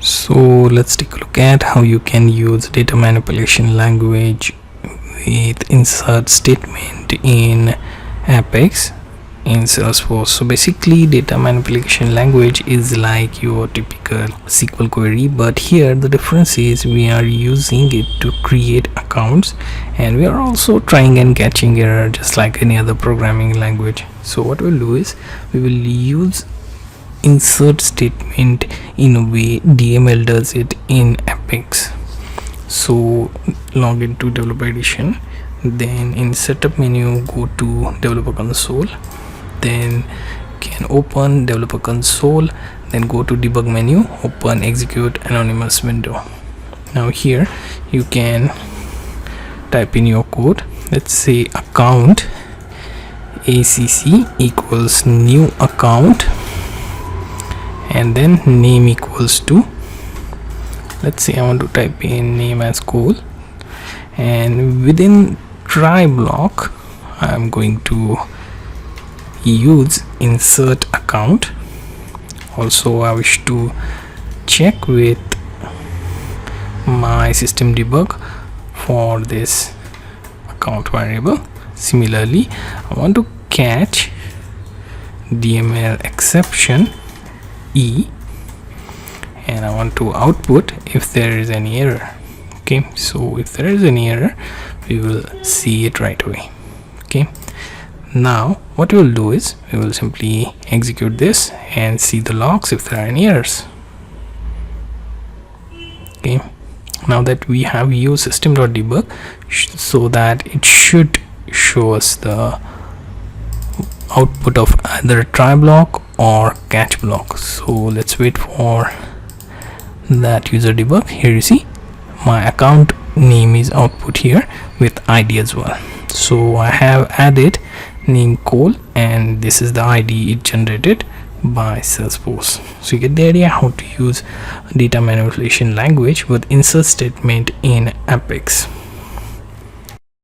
So let's take a look at how you can use data manipulation language with insert statement in Apex in Salesforce. So basically, data manipulation language is like your typical SQL query, but here the difference is we are using it to create accounts, and we are also trying and catching error just like any other programming language. So what we'll do is we will use insert statement in a way DML does it in Apex. So log into developer edition, then in setup menu go to developer console, then can open developer console, then go to debug menu, open execute anonymous window. Now here you can type in your code. Let's say account acc equals new account, and then name equals to, let's say I want to type in name as Cole, and within try block I'm going to use insert account. Also I wish to check with my system debug for this account variable. Similarly, I want to catch DML exception E, and I want to output if there is any error. Okay, so if there is any error we will see it right away. Okay, now what we will do is we will simply execute this and see the logs if there are any errors. Okay, now that we have used system.debug, so that it should show us the output of either try block or catch block. So let's wait for that user debug. Here you see my account name is output here with ID as well. So I have added name Cole, and this is the ID it generated by Salesforce. So you get the idea how to use data manipulation language with insert statement in Apex.